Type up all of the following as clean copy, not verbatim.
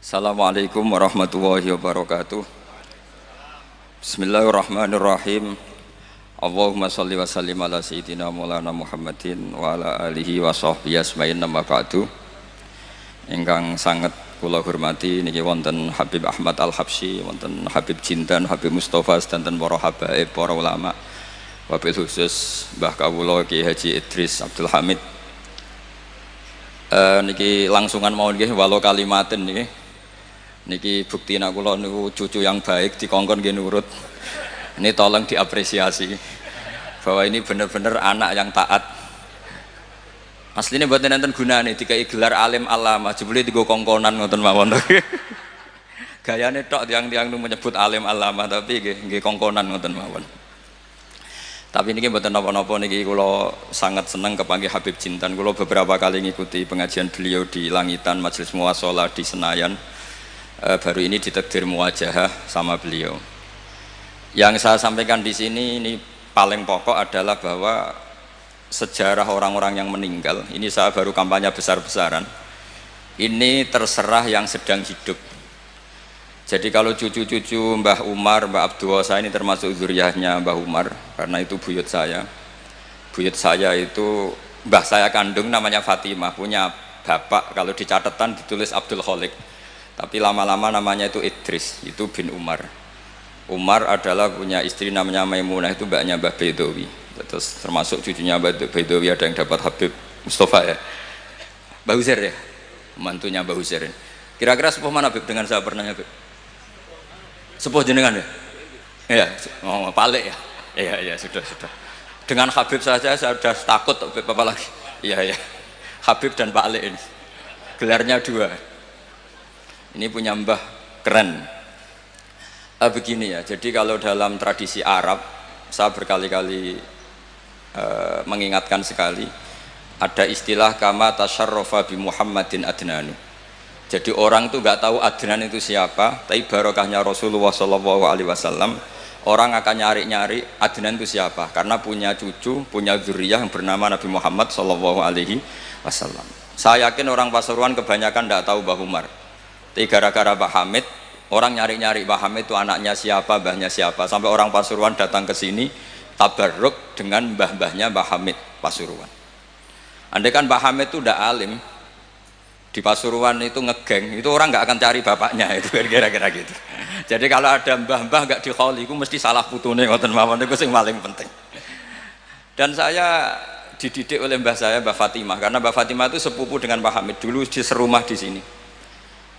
Assalamualaikum warahmatullahi wabarakatuh. Bismillahirrahmanirrahim. Allahumma sholli wa sallim ala sayyidina maulana Muhammadin wa ala alihi wa sahbihi asma'in nama ba'du. Ingkang sangat kula hormati niki wonten Habib Ahmad Al-Habsyi, wonten Habib Jindan, Habib Mustafa sedanten para habaib, para ulama. Wabil khusus Mbah Kawula Ki Haji Idris Abdul Hamid. Niki langsungan mau nggih walau kalimatin niki bukti nak kula niku cucu yang baik dikongkon nggih nurut. Ini tolong diapresiasi bahwa ini benar-benar anak yang taat. Aslinya buat nenten gunane dikai gelar alim alama jebule digo kongkonan ngoten mawon. Gayane tok tiang-tiang nu menyebut alim alama tapi nggih kongkonan ngoten mawon. Tapi ini mboten napa-napa niki kula sangat senang kepanggih Habib Jindan. Kula beberapa kali ngikuti pengajian beliau di Langitan Majelis Muwasalah di Senayan. Baru ini ditakdir muwajahah sama beliau. Yang saya sampaikan di sini ini paling pokok adalah bahwa sejarah orang-orang yang meninggal ini saya baru kampanye besar-besaran. Ini terserah yang sedang hidup. Jadi kalau cucu-cucu Mbah Umar, Mbah Abdul saya ini termasuk zuriyahnya Mbah Umar karena itu buyut saya. Buyut saya itu mbah saya kandung namanya Fatimah, punya bapak kalau di catatan ditulis Abdul Kholik. Tapi lama-lama namanya itu Idris, itu bin Umar. Umar adalah punya istri namanya Maimunah, itu mbaknya Mbah Bedowi. Terus termasuk cucunya Mbah Bedowi ada yang dapat Habib Mustafa ya. Mbah Uzair ya, mantunya Mbah Uzair. Kira-kira sepuh mana Habib dengan saya pernah Habib? Sepuh jenengan ya? Iya, oh, Palik ya? Iya, sudah. Dengan Habib saja saya sudah takut, Habib apa lagi? Iya, Habib dan Palik ini. Gelarnya dua. Ini punya mbah keren. Begini ya, jadi kalau dalam tradisi Arab, saya berkali-kali mengingatkan sekali, ada istilah kama tasyarrafa bi Muhammadin adnanu. Jadi orang itu nggak tahu Adnan itu siapa, tapi barokahnya Rasulullah SAW, orang akan nyari-nyari Adnan itu siapa, karena punya cucu, punya zuriyah yang bernama Nabi Muhammad SAW. Saya yakin orang Pasuruan kebanyakan nggak tahu Mbah Umar, tapi gara-gara Mbah Hamid, orang nyari-nyari Mbah Hamid itu anaknya siapa, mbahnya siapa, sampai orang Pasuruan datang ke sini tabarruk dengan mbah-mbahnya Mbah Hamid Pasuruan. Andai kan Mbah Hamid itu udah alim di Pasuruan itu ngegeng, itu orang nggak akan cari bapaknya, itu kira-kira gitu. Jadi kalau ada mbah-mbah nggak dikholi, itu mesti salah putune ngoten mawon, itu yang paling penting. Dan saya dididik oleh mbah saya, Mbah Fatimah, karena Mbah Fatimah itu sepupu dengan Mbah Hamid, dulu di serumah di sini.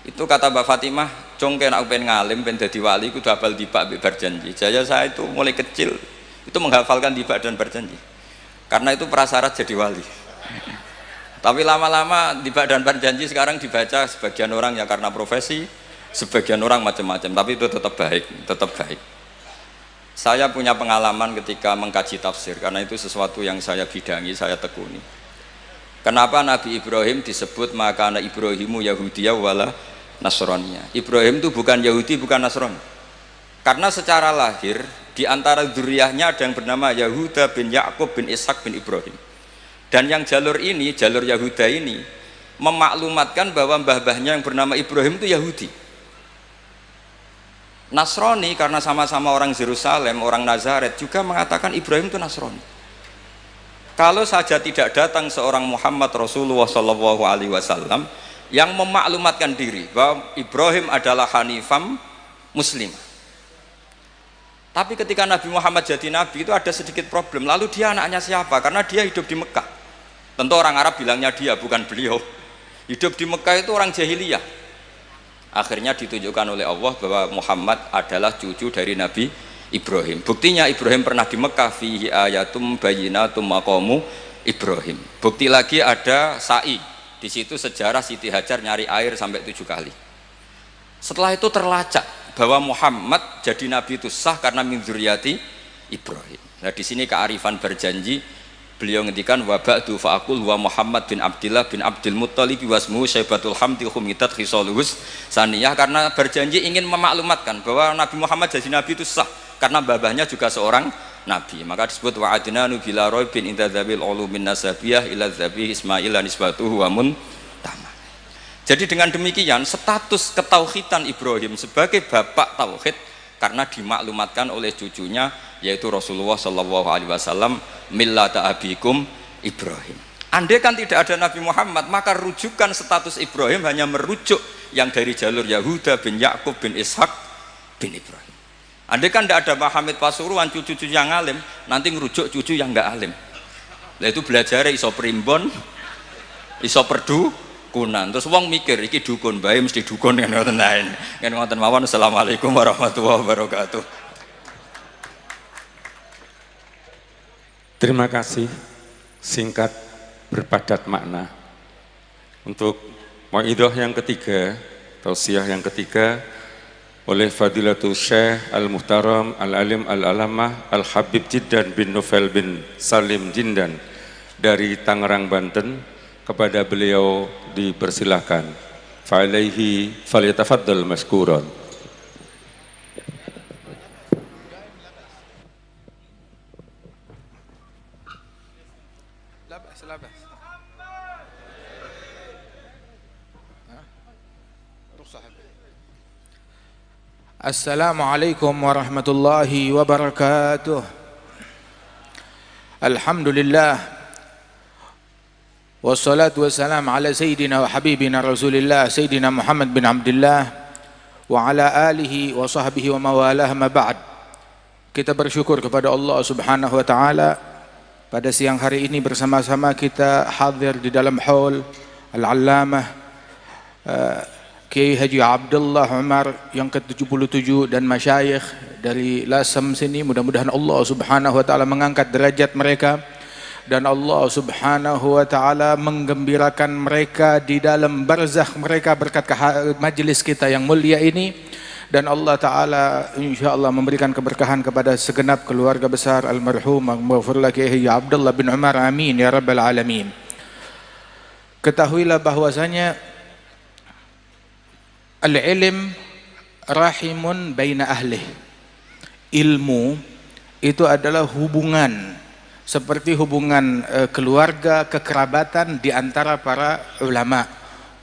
Itu kata Mbah Fatimah, congke nak pengen ngalim, pengen jadi wali, itu hafal dibak berjanji. Jadi saya itu mulai kecil itu menghafalkan dibak dan berjanji, karena itu prasyarat jadi wali. Tapi lama-lama dibak dan berjanji sekarang dibaca sebagian orang ya karena profesi, sebagian orang macam-macam, tapi itu tetap baik. Saya punya pengalaman ketika mengkaji tafsir, karena itu sesuatu yang saya bidangi, saya tekuni. Kenapa Nabi Ibrahim disebut makana Ibrahimu Yahudiyah wala Nasraniyah? Ibrahim itu bukan Yahudi, bukan Nasrani. Karena secara lahir di antara dzurriyyahnya ada yang bernama Yahuda bin Yakub bin Ishak bin Ibrahim. Dan yang jalur ini, jalur Yahuda ini memaklumatkan bahwa mbah-mbahnya yang bernama Ibrahim itu Yahudi. Nasrani karena sama-sama orang Yerusalem, orang Nazaret juga mengatakan Ibrahim itu Nasrani. Kalau saja tidak datang seorang Muhammad Rasulullah SAW yang memaklumatkan diri bahwa Ibrahim adalah Hanifam Muslim. Tapi ketika Nabi Muhammad jadi Nabi itu ada sedikit problem. Lalu dia anaknya siapa? Karena dia hidup di Mekah. Tentu orang Arab bilangnya dia, bukan beliau. Hidup di Mekah itu orang jahiliyah. Akhirnya ditunjukkan oleh Allah bahwa Muhammad adalah cucu dari Nabi Ibrahim. Buktinya Ibrahim pernah di Mekah, fihi ayatum bayyinatum maqamu Ibrahim. Bukti lagi ada sa'i. Di situ sejarah Siti Hajar nyari air sampai 7 kali. Setelah itu terlacak bahwa Muhammad jadi nabi itu sah karena min dzurriyyati Ibrahim. Nah di sini kearifan berjanji, beliau ngendikan wa ba'du fa'aqul wa Muhammad bin Abdillah bin Abdul Muttalib wasmuhu Syaibatul Hamdi khumitat khisaluhus saniyah, karena berjanji ingin memaklumatkan bahwa Nabi Muhammad jadi nabi itu sah karena babahnya juga seorang nabi. Maka disebut wa adnanu bila raibin inda dzabil ulumin nasabiyah ila dzabih Ismail nisbatuhu wa muntama. Jadi dengan demikian status ketauhidan Ibrahim sebagai bapak tauhid karena dimaklumatkan oleh cucunya yaitu Rasulullah Shallallahu Alaihi Wasallam, millata abikum Ibrahim. Andai kan tidak ada Nabi Muhammad, maka rujukan status Ibrahim hanya merujuk yang dari jalur Yahuda bin Yakub bin Ishak bin Ibrahim. Andai kan tidak ada Muhammad Pasuruan, cucu-cucu yang alim, nanti ngerujuk cucu yang enggak alim. Nah itu belajar iso primbon, iso perdu kunan. Terus wong mikir iki dukun bae mesti dukun kan ngoten lain. Kan ngoten mawon. Assalamualaikum warahmatullahi wabarakatuh. Terima kasih, singkat berpadat makna. Untuk mauidhah yang ketiga, tausiah yang ketiga oleh Fadilatul Syekh Al-Muhtaram Al-Alim Al-Alamah Al-Habib Jiddan bin Nufail bin Salim Jindan dari Tangerang, Banten. Kepada beliau dipersilahkan. Fa'alaihi falyatafaddal mashkuran. Assalamualaikum warahmatullahi wabarakatuh. Alhamdulillah wassalatu wassalamu ala sayyidina wa habibina Rasulillah Sayyidina Muhammad bin Abdullah wa ala alihi wa sahbihi wa mawalah ma ba'd. Kita bersyukur kepada Allah Subhanahu wa taala pada siang hari ini bersama-sama kita hadir di dalam haul Al-Allamah Kiai Haji Abdullah Umar yang ke-77 dan masyayikh dari Lasem sini. Mudah-mudahan Allah Subhanahu wa taala mengangkat derajat mereka dan Allah Subhanahu wa taala menggembirakan mereka di dalam barzakh mereka berkat majelis kita yang mulia ini, dan Allah taala insyaallah memberikan keberkahan kepada segenap keluarga besar almarhum maghfurlah Kiai Abdullah bin Umar, amin ya rabbal alamin. Ketahuilah bahwasanya al-ilm rahimun baina ahlih. Ilmu itu adalah hubungan seperti hubungan keluarga, kekerabatan di antara para ulama.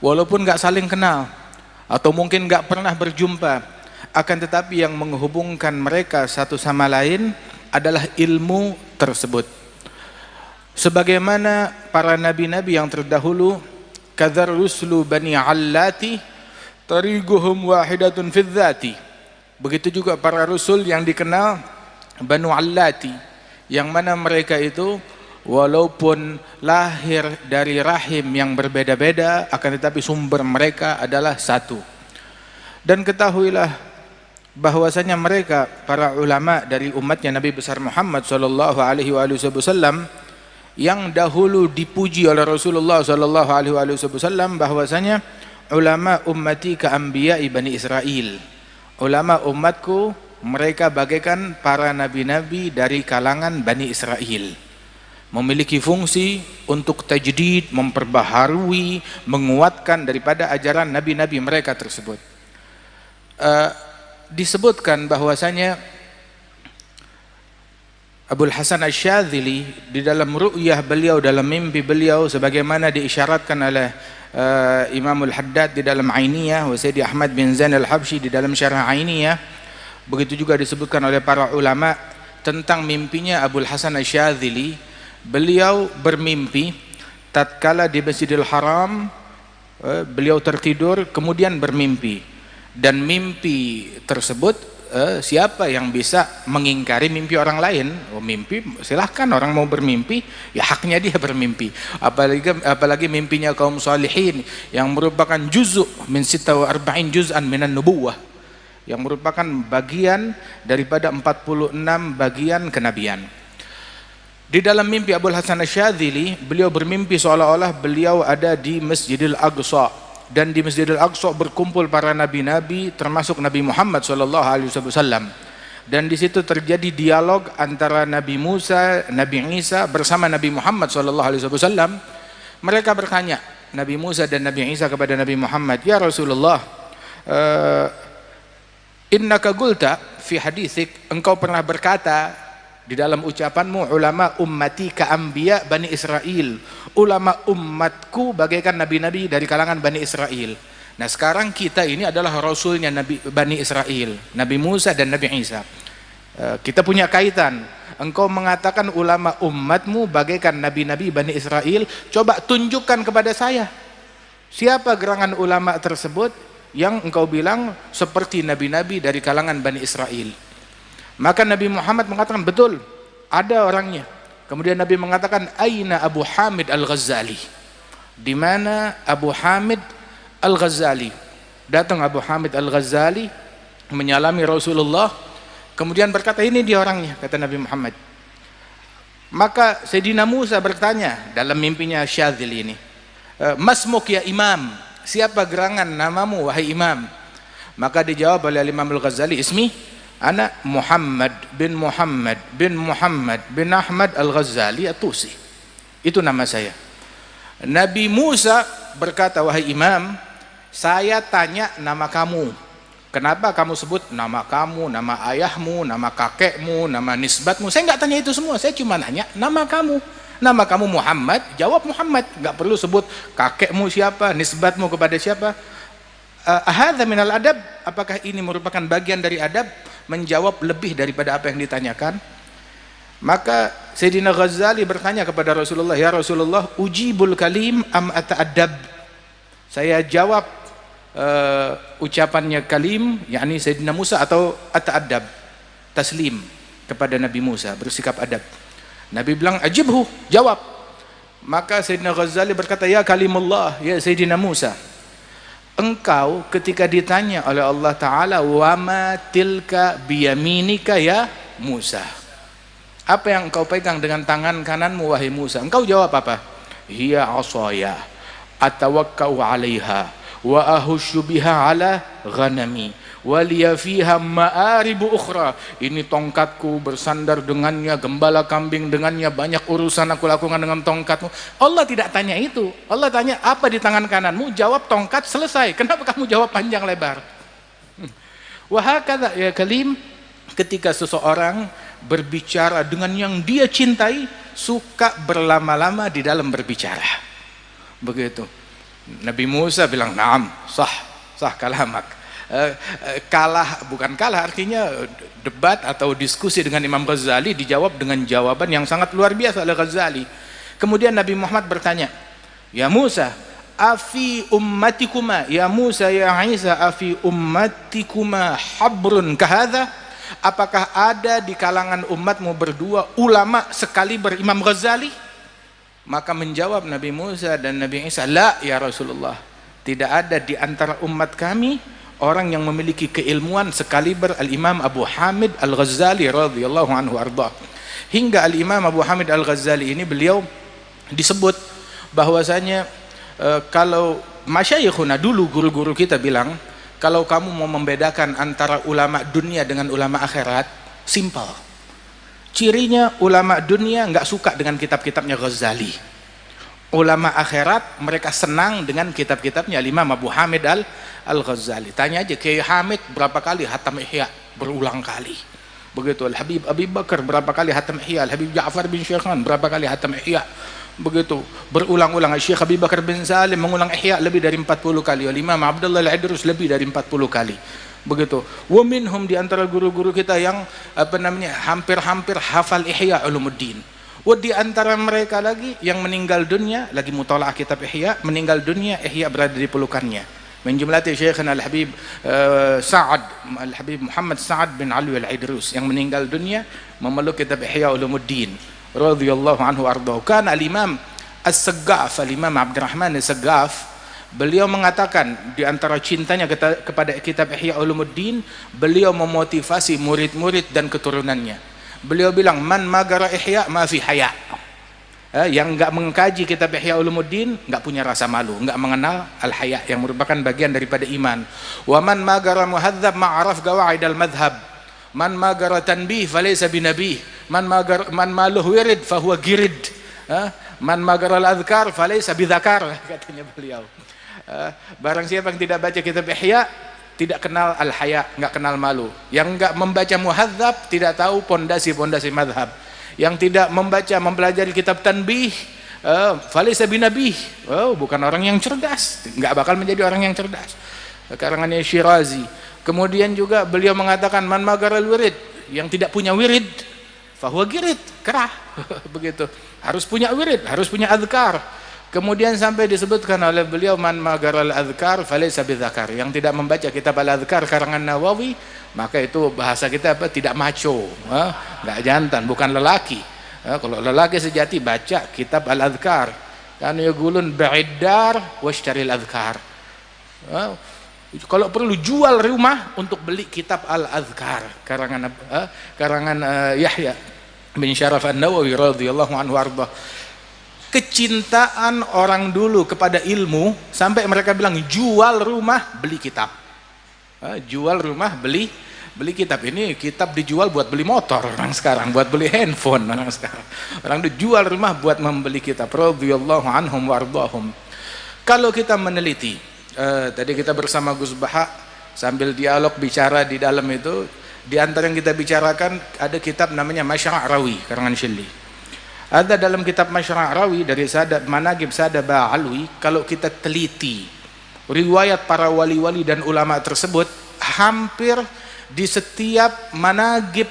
Walaupun nggak saling kenal atau mungkin nggak pernah berjumpa, akan tetapi yang menghubungkan mereka satu sama lain adalah ilmu tersebut. Sebagaimana para nabi-nabi yang terdahulu, kadzar rusulu bani allati tariguhum wahidatun fil dzati. Begitu juga para rasul yang dikenal Banu Allati, yang mana mereka itu walaupun lahir dari rahim yang berbeda-beda, akan tetapi sumber mereka adalah satu. Dan ketahuilah bahwasanya mereka para ulama dari umatnya Nabi besar Muhammad sallallahu alaihi wasallam yang dahulu dipuji oleh Rasulullah sallallahu alaihi wasallam bahwasanya ulama ummati ka anbiya'i Bani Israil. Ulama umatku mereka bagaikan para nabi-nabi dari kalangan Bani Israel, memiliki fungsi untuk tajdid, memperbaharui, menguatkan daripada ajaran nabi-nabi mereka tersebut. Disebutkan bahwasanya Abul Hasan Asy-Syadzili di dalam ru'yah beliau, dalam mimpi beliau, sebagaimana diisyaratkan oleh Imamul Haddad di dalam Ainiyah, wa Sayyidi Ahmad bin Zain al-Habsyi di dalam Syarah Ainiyah. Begitu juga disebutkan oleh para ulama tentang mimpinya Abul Hasan Asy-Syadzili. Beliau bermimpi tatkala di Masjidil Haram, beliau tertidur kemudian bermimpi, dan mimpi tersebut siapa yang bisa mengingkari mimpi orang lain? Mimpi silahkan, orang mau bermimpi ya haknya dia bermimpi, apalagi mimpinya kaum salihin yang merupakan juz'u min 46 juz'an minan nubuwah, yang merupakan bagian daripada 46 bagian kenabian. Di dalam mimpi Abul Hasan Asy-Syadzili, beliau bermimpi seolah-olah beliau ada di Masjidil Aqsa, dan di Masjidil Aqsa berkumpul para nabi-nabi termasuk Nabi Muhammad SAW, dan di situ terjadi dialog antara Nabi Musa, Nabi Isa bersama Nabi Muhammad SAW. Mereka bertanya, Nabi Musa dan Nabi Isa kepada Nabi Muhammad, ya Rasulullah, innaka qulta fi haditsik, engkau pernah berkata di dalam ucapanmu, ulama ummati ka anbiya Bani Israel, ulama umatku bagaikan nabi-nabi dari kalangan Bani Israel. Nah sekarang kita ini adalah rasulnya Nabi Bani Israel, Nabi Musa dan Nabi Isa. Kita punya kaitan. Engkau mengatakan ulama umatmu bagaikan nabi-nabi Bani Israel, coba tunjukkan kepada saya siapa gerangan ulama tersebut yang engkau bilang seperti nabi-nabi dari kalangan Bani Israel. Maka Nabi Muhammad mengatakan, betul, ada orangnya. Kemudian Nabi mengatakan, aina Abu Hamid Al-Ghazali, di mana Abu Hamid Al-Ghazali? Datang Abu Hamid Al-Ghazali menyalami Rasulullah, kemudian berkata, ini dia orangnya, kata Nabi Muhammad. Maka Sayyidina Musa bertanya dalam mimpinya Syadzili ini, masmuk ya imam, siapa gerangan namamu wahai imam? Maka dijawab oleh Imam Al-Ghazali, ismi ana Muhammad bin Muhammad bin Muhammad bin Ahmad Al-Ghazali At-Tusi, itu nama saya. Nabi Musa berkata, wahai imam, saya tanya nama kamu, kenapa kamu sebut nama kamu, nama ayahmu, nama kakekmu, nama nisbatmu? Saya nggak tanya itu semua, saya cuma nanya nama kamu. Nama kamu Muhammad, jawab Muhammad, nggak perlu sebut kakekmu siapa, nisbatmu kepada siapa. Ahadza minal adab, apakah ini merupakan bagian dari adab, menjawab lebih daripada apa yang ditanyakan? Maka Sayyidina Ghazali bertanya kepada Rasulullah, ya Rasulullah, ujibul kalim am ata'adab? Saya jawab ucapannya kalim, yakni Sayyidina Musa, atau ata'adab, taslim kepada Nabi Musa, bersikap adab. Nabi bilang, ajibhu, jawab. Maka Sayyidina Ghazali berkata, ya kalimullah, ya Sayyidina Musa, engkau ketika ditanya oleh Allah Ta'ala, wama tilka biyaminika ya Musa, apa yang engkau pegang dengan tangan kananmu wahai Musa? Engkau jawab apa? Hiya asaya atawakkau alaiha wa ahushu biha ala ghanami waliya fiha ma'aribu ukhra. Ini tongkatku, bersandar dengannya, gembala kambing dengannya, banyak urusan aku lakukan dengan tongkatmu. Allah tidak tanya itu. Allah tanya, apa di tangan kananmu? Jawab tongkat, selesai. Kenapa kamu jawab panjang lebar? Wahakadha ya kalim, ketika seseorang berbicara dengan yang dia cintai, suka berlama-lama di dalam berbicara. Begitu. Nabi Musa bilang, naam, sah kalamak. Kalah, bukan kalah, artinya debat atau diskusi dengan Imam Ghazali, dijawab dengan jawaban yang sangat luar biasa oleh Ghazali. Kemudian Nabi Muhammad bertanya, ya Musa, afi ummatikuma, ya Musa ya Isa, afi ummatikuma habrun kahadha? Apakah ada di kalangan umatmu berdua ulama sekali berimam Ghazali? Maka menjawab Nabi Musa dan Nabi Isa, la ya Rasulullah, tidak ada di antara umat kami orang yang memiliki keilmuan sekaliber Al-Imam Abu Hamid Al-Ghazali radhiyallahu anhu arda. Hingga Al-Imam Abu Hamid Al-Ghazali ini beliau disebut bahwasanya kalau masyayikhuna dulu, guru-guru kita bilang, kalau kamu mau membedakan antara ulama dunia dengan ulama akhirat, simpel. Cirinya ulama dunia nggak suka dengan kitab-kitabnya Ghazali. Ulama akhirat mereka senang dengan kitab-kitabnya Imam Abu Hamid Al-Ghazali. Tanya aja Kiai Hamid berapa kali hatam Ihya, berulang kali. Begitu Al-Habib Abi Bakar berapa kali hatam Ihya, Al-Habib Ja'far bin Syekhan berapa kali hatam Ihya. Begitu berulang-ulang. Syekh Abi Bakar bin Salim mengulang Ihya lebih dari 40 kali. Imam Abdullah Al-Idrus lebih dari 40 kali. Begitu. Wa minhum, di antara guru-guru kita yang hampir-hampir hafal Ihya Ulumuddin. Di antara mereka lagi yang meninggal dunia, lagi mutalaah kitab Ihya, meninggal dunia, Ihya berada di pelukannya. Min jumlati Syekhana Al-Habib Al-Habib Muhammad Sa'ad bin Ali Al-Idrus yang meninggal dunia memeluk kitab Ihya Ulumuddin radhiyallahu anhu ardhahu. Kan Al-Imam As-Saggaf, Al-Imam Abdurrahman As-Saggaf, beliau mengatakan di antara cintanya kepada kitab Ihya Ulumuddin, beliau memotivasi murid-murid dan keturunannya. Beliau bilang, man magara Ihya ma fi haya. Yang enggak mengkaji kitab Ihya Ulumuddin enggak punya rasa malu, enggak mengenal al-haya yang merupakan bagian daripada iman. Wa man magara muhadzab ma'araf qawaid al-madhhab. Man magara tanbih falaysa binabih. Man maluh wirid fahuwa girid. Man magara al-adhkar falaysa bidhakar, katanya beliau. Barang siapa yang tidak baca kitab Ihya, tidak kenal al-haya, nggak kenal malu. Yang nggak membaca muhadzab tidak tahu pondasi-pondasi madhab. Yang tidak mempelajari kitab tanbih, falaysa binabih, bukan orang yang cerdas, nggak bakal menjadi orang yang cerdas. Karangannya Syirazi. Kemudian juga beliau mengatakan man magaral wirid, yang tidak punya wirid fahuwa girid, kerah. Begitu, harus punya wirid, harus punya azkar. Kemudian sampai disebutkan oleh beliau man magaral azkar falaysa bidzakar, yang tidak membaca kitab al-azkar karangan Nawawi, maka itu bahasa kita apa, tidak maco, nggak jantan, bukan lelaki. Kalau lelaki sejati baca kitab al-azkar, kan yaqulun ba'iddar washtaril azkar. Kalau perlu jual rumah untuk beli kitab al-azkar karangan Yahya bin Syaraf an-Nawawi radhiyallahu anhu arba. Kecintaan orang dulu kepada ilmu sampai mereka bilang jual rumah beli kitab. Jual rumah beli kitab. Ini kitab dijual buat beli motor orang sekarang, buat beli handphone orang sekarang. Orang dijual rumah buat membeli kitab radhiyallahu anhum wardahum. Kalau kita meneliti, tadi kita bersama Gus Baha sambil dialog bicara di dalam itu, di antara yang kita bicarakan ada kitab namanya Masyra' Rawi karangan Syilli. Ada dalam kitab Masyra' Rawi dari Manaqib Sadaba Alwi, kalau kita teliti riwayat para wali-wali dan ulama tersebut, hampir di setiap manaqib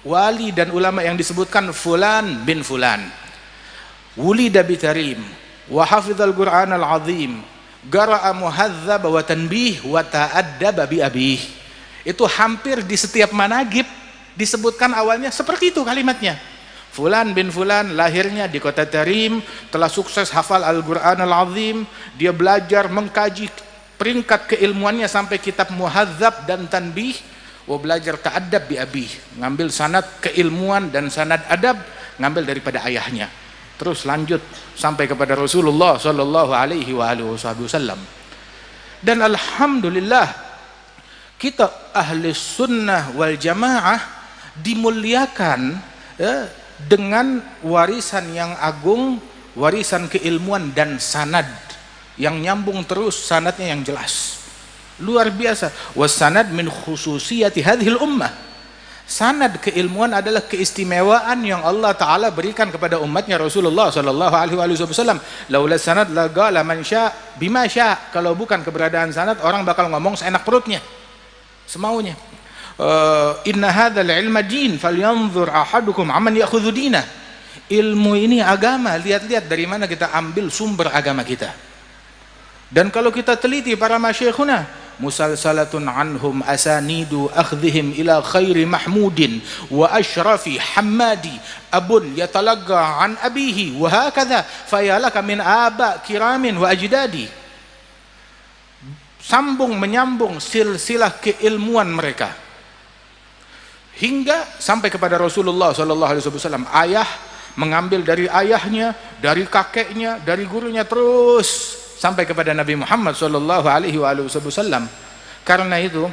wali dan ulama yang disebutkan fulan bin fulan wulida bitarim wa hafizal Qur'an al-azim qara'a muhadzab wa tanbih wa ta'addaba bi abih. Itu hampir di setiap manaqib disebutkan awalnya seperti itu kalimatnya. Fulan bin fulan lahirnya di kota Tarim, telah sukses hafal Al-Qur'an al-azim, dia belajar mengkaji peringkat keilmuannya sampai kitab muhadzab dan tanbih, wa belajar ta'addab bi abih, ngambil sanad keilmuan dan sanad adab ngambil daripada ayahnya. Terus lanjut sampai kepada Rasulullah sallallahu alaihi wasallam. Dan alhamdulillah kita ahli sunnah wal jamaah dimuliakan dengan warisan yang agung, warisan keilmuan dan sanad yang nyambung terus, sanadnya yang jelas, luar biasa. Wasanad min khususiyati hadhil ummah. Sanad keilmuan adalah keistimewaan yang Allah Ta'ala berikan kepada umatnya Rasulullah Sallallahu Alaihi Wasallam. Laula sanad laqala man sya' bima sya'. Kalau bukan keberadaan sanad, orang bakal ngomong seenak perutnya, semaunya. Inna hadzal ilma din falyanzur ahadukum amman ya'khudhu dinah. Ilmu ini agama, lihat-lihat dari mana kita ambil sumber agama kita. Dan kalau kita teliti para masyayikhuna, musalsalatun anhum asanidu akhdhihim ila khairi mahmudin wa ashrafi hammadi abun yatalagga an abihi wa hakadha fayalaka min aba kiramin wa ajdadi. Sambung menyambung silsilah keilmuan mereka hingga sampai kepada Rasulullah sallallahu alaihi wasallam. Ayah mengambil dari ayahnya, dari kakeknya, dari gurunya, terus sampai kepada Nabi Muhammad sallallahu alaihi wasallam. Karena itu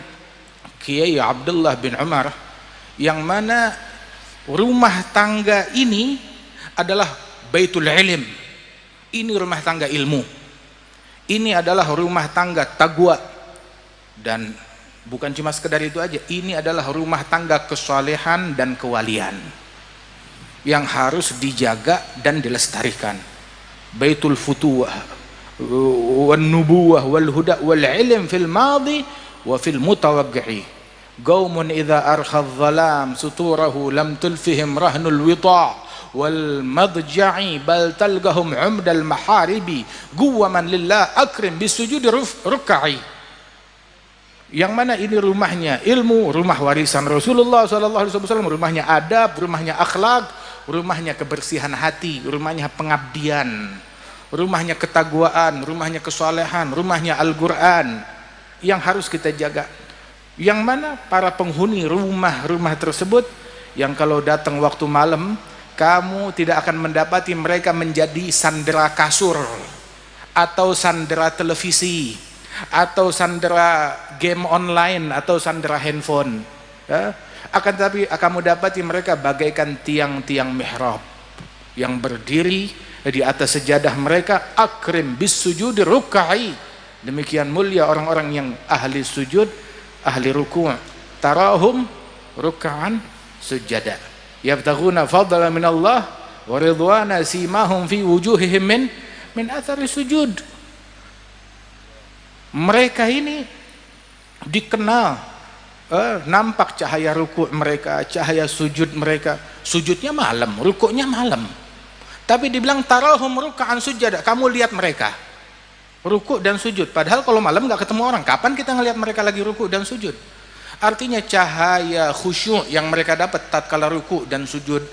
Kiai Abdullah bin Umar, yang mana rumah tangga ini adalah baitul ilm, ini rumah tangga ilmu, ini adalah rumah tangga taqwa, dan bukan cuma sekedar itu aja, ini adalah rumah tangga kesalehan dan kewalian yang harus dijaga dan dilestarikan. Baitul futuwah wan nubuwah wal huda wal ilm fil madi wa fil mutawaqqi'i. Qaumun idza arkha adh-dhalam suturahu lam tulfihim rahnul wita' wal madja'i bal talgahum 'umdal maharibi guwaman lillah akrim bisujudi ruk'i. Yang mana ini rumahnya ilmu, rumah warisan Rasulullah SAW, rumahnya adab, rumahnya akhlak, rumahnya kebersihan hati, rumahnya pengabdian, rumahnya ketagwaan, rumahnya kesalehan, rumahnya Al-Quran yang harus kita jaga. Yang mana para penghuni rumah-rumah tersebut, yang kalau datang waktu malam, kamu tidak akan mendapati mereka menjadi sandera kasur atau sandera televisi atau sandera game online atau sandera handphone, akan tetapi kamu dapati mereka bagaikan tiang-tiang mihrab yang berdiri di atas sejadah mereka, akrim bis sujudi ruk'i. Demikian mulia orang-orang yang ahli sujud ahli ruku', tarahum ruk'an sujada yabtaghuna fadlan min Allah wa ridwana simahum fi wujuhihim min athari sujud. Mereka ini dikenal nampak cahaya ruku' mereka, cahaya sujud mereka. Sujudnya malam, rukuknya malam, tapi dibilang tarahum ruk'an sujada, kamu lihat mereka rukuk dan sujud. Padahal kalau malam nggak ketemu orang, kapan kita ngelihat mereka lagi rukuk dan sujud? Artinya cahaya khusyuk yang mereka dapat tatkala rukuk dan sujud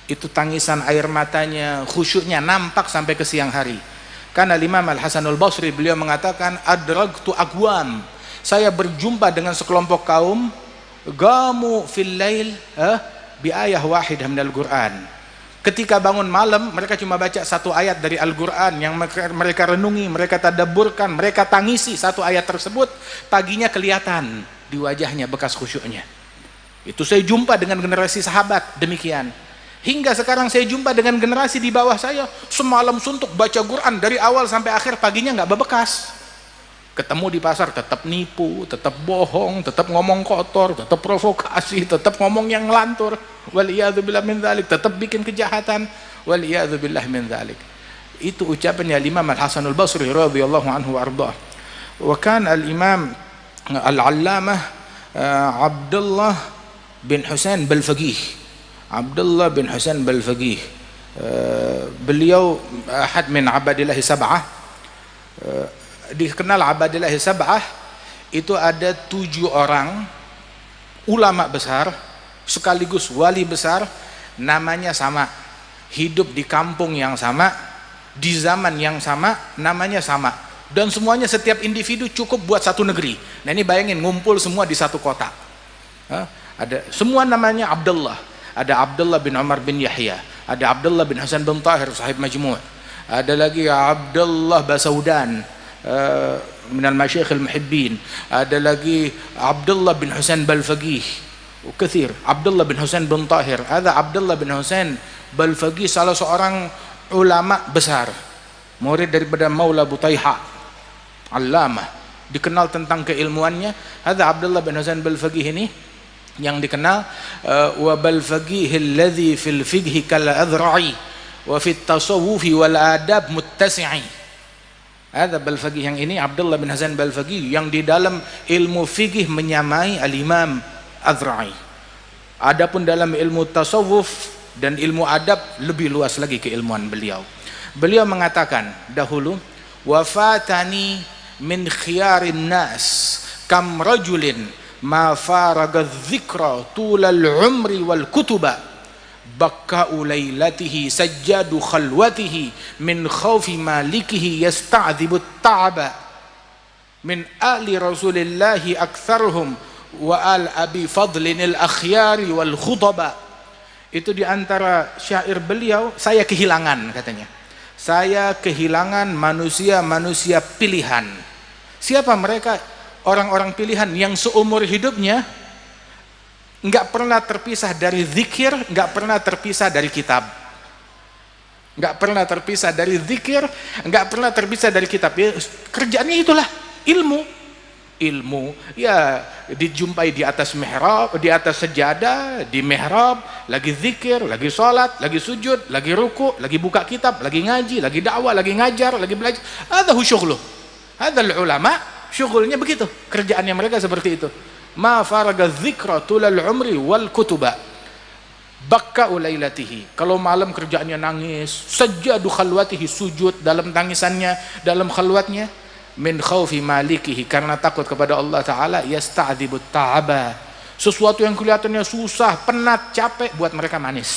itu, tangisan air matanya, khusyuknya nampak sampai ke siang hari. Karena Imam Al-Hasanul Basri beliau mengatakan, adragtu aqwam, saya berjumpa dengan sekelompok kaum, gamu fil lail bi ayah wahidah minal Qur'an. Ketika bangun malam, mereka cuma baca satu ayat dari Al-Quran yang mereka renungi, mereka tadabburkan, mereka tangisi satu ayat tersebut. Paginya kelihatan di wajahnya bekas khusyuknya. Itu saya jumpa dengan generasi sahabat demikian. Hingga sekarang saya jumpa dengan generasi di bawah saya, semalam suntuk baca Quran dari awal sampai akhir, paginya nggak bebekas. Ketemu di pasar tetap nipu, tetap bohong, tetap ngomong kotor, tetap provokasi, tetap ngomong yang ngelantur, waliyadzubillah min dzalik, tetap bikin kejahatan, waliyadzubillah min dzalik. Itu ucapannya Imam Al-Hasanul Basri radhiyallahu anhu wa ardhah. Wa kana al-Imam Al-Allamah Abdullah bin Husain Balfaqih. Abdullah bin Husain Balfaqih, beliau ahad min abadillah sab'ah. Dikenal abadillah sab'ah itu ada 7 orang ulama besar sekaligus wali besar, namanya sama, hidup di kampung yang sama, di zaman yang sama, namanya sama, dan semuanya setiap individu cukup buat satu negeri. Nah ini bayangin, ngumpul semua di satu kota. Ada semua namanya Abdullah, ada Abdullah bin Umar bin Yahya, ada Abdullah bin Hasan bin Tahir sahib Majmu', ada lagi Abdullah Basaudan minal masyayikh al-muhibbin, ada lagi Abdullah bin Husain Balfaqih, kathir, Abdullah bin Husain bin Tahir. Ada Abdullah bin Husain Balfaqih salah seorang ulama besar, murid daripada Maula Butaiha, allamah, dikenal tentang keilmuannya. Ada Abdullah bin Husain Balfaqih ini yang dikenal wa Balfaqih alladhi fil fiqhi kal adhra'i wa fit tasawufi wal adab muttasi'i. Ada Balfaqih yang ini, Abdullah bin Hasan Balfaqih, yang di dalam ilmu fikih menyamai al-Imam Adhra'i. Adapun dalam ilmu tasawuf dan ilmu adab lebih luas lagi keilmuan beliau. Beliau mengatakan dahulu, wafatani min khiyarin nas kam rajulin ma faraga dzikra tulal umri wal kutuba bakka'u lailatihi sajjadu khalwatihi min khawfi malikihi yasta'dhibu ta'aba min ali rasulillahi aktsaruhum wa al abi fadlin al akhyari wal khutaba. Itu diantara syair beliau, saya kehilangan, katanya, saya kehilangan manusia-manusia pilihan. Siapa mereka? Orang-orang pilihan yang seumur hidupnya nggak pernah terpisah dari zikir, nggak pernah terpisah dari kitab, nggak pernah terpisah dari zikir, nggak pernah terpisah dari kitab. Ya, kerjaannya itulah ilmu ya, dijumpai di atas mihrab, di atas sejadah, di mihrab, lagi zikir, lagi sholat, lagi sujud, lagi ruku, lagi buka kitab, lagi ngaji, lagi dakwah, lagi ngajar, lagi belajar. Ada syughluh, ada ulama syughulnya begitu, kerjaannya mereka seperti itu. Ma faraga dzikra tulal umri wal kutuba bakka ulailatihi, kalau malam kerjaannya nangis, sajjadu khalwatihi, sujud dalam tangisannya, dalam khalwatnya, min khaufi malikihi, karena takut kepada Allah Ta'ala, yasta'dzibut ta'aba, sesuatu yang kelihatannya susah, penat, capek, buat mereka manis.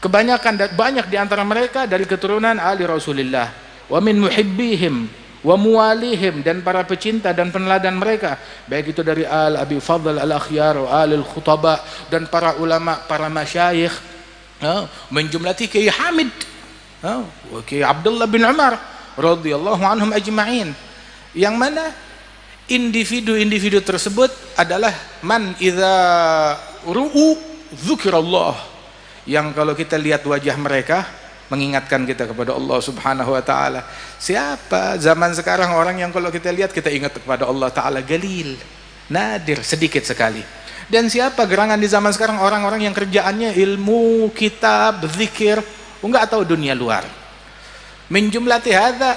Kebanyakan, banyak di antara mereka dari keturunan ali Rasulullah, wa min muhibbihim wa muwalihim, dan para pecinta dan peneladan mereka, baik itu dari al abi fadl al akhyar wa al khutaba, dan para ulama, para masyayikh, menjumlati Kiai Hamid, Kiai Abdullah bin Umar radhiyallahu anhum ajma'in, yang mana individu-individu tersebut adalah man idza ru'u dzikrallah, yang kalau kita lihat wajah mereka, mengingatkan kita kepada Allah Subhanahu wa taala. Siapa zaman sekarang orang yang kalau kita lihat kita ingat kepada Allah taala? Galil, nadir, sedikit sekali. Dan siapa gerangan di zaman sekarang orang-orang yang kerjaannya ilmu, kitab, zikir, enggak tahu dunia luar. Min jumlati hadza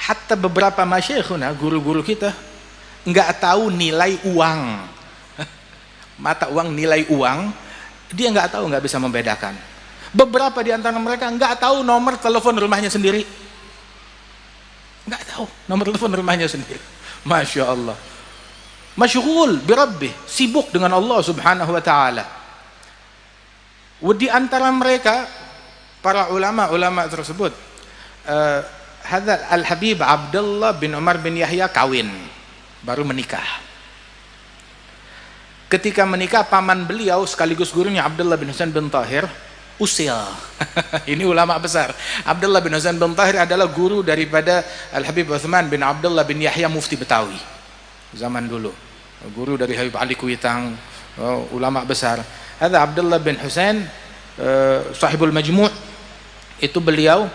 hatta beberapa masyayikhuna, guru-guru kita enggak tahu nilai uang. Mata uang, nilai uang dia nggak tahu, nggak bisa membedakan. Beberapa di antara mereka nggak tahu nomor telepon rumahnya sendiri, nggak tahu nomor telepon rumahnya sendiri. Masya Allah, masyghul birabbih, sibuk dengan Allah Subhanahu wa taala. Di antara mereka para ulama tersebut, hadza Al-Habib Abdullah bin Umar bin Yahya kawin, baru menikah. Ketika menikah, paman beliau sekaligus gurunya Abdullah bin Husain bin Tahir usil. Ini ulama besar. Abdullah bin Husain bin Tahir adalah guru daripada Al-Habib Uthman bin Abdullah bin Yahya mufti Betawi zaman dulu, guru dari Habib Ali Kuitang, ulama besar. Ada Abdullah bin Husain sahibul majmu', itu beliau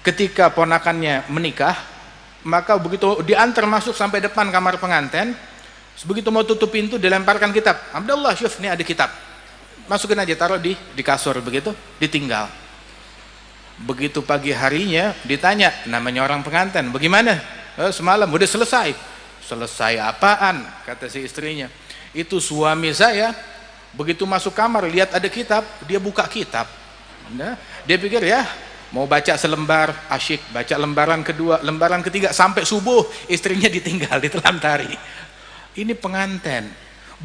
ketika ponakannya menikah, maka begitu diantar masuk sampai depan kamar pengantin, begitu mau tutup pintu dilemparkan kitab. Abdullah, syuf, ini ada kitab, masukin aja, taruh di kasur, begitu ditinggal. Begitu pagi harinya ditanya, namanya orang pengantin, bagaimana? Semalam udah selesai. Selesai apaan? Kata si istrinya, itu suami saya begitu masuk kamar lihat ada kitab, dia buka kitab. Nah, dia pikir ya mau baca selembar, asyik, baca lembaran kedua, lembaran ketiga, sampai subuh istrinya ditinggal, ditelantari. Ini pengantin.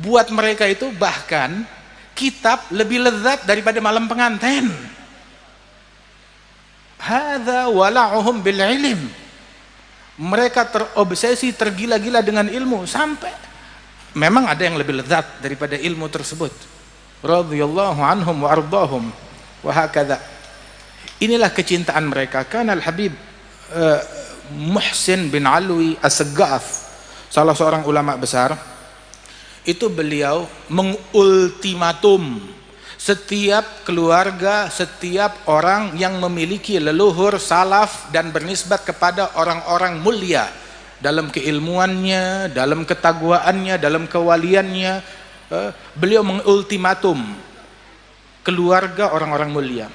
Buat mereka itu bahkan kitab lebih lezat daripada malam pengantin. Hadza wala'uhum bil ilm. Mereka terobsesi, tergila-gila dengan ilmu, sampai memang ada yang lebih lezat daripada ilmu tersebut. Radhiyallahu anhum wa ardahum wa hakadha. Inilah kecintaan mereka. Kana Al-Habib Muhsin bin Alwi As-Saggaf, salah seorang ulama besar, itu beliau mengultimatum setiap keluarga, setiap orang yang memiliki leluhur salaf dan bernisbat kepada orang-orang mulia dalam keilmuannya, dalam ketagwaannya, dalam kewaliannya. Beliau mengultimatum keluarga orang-orang mulia.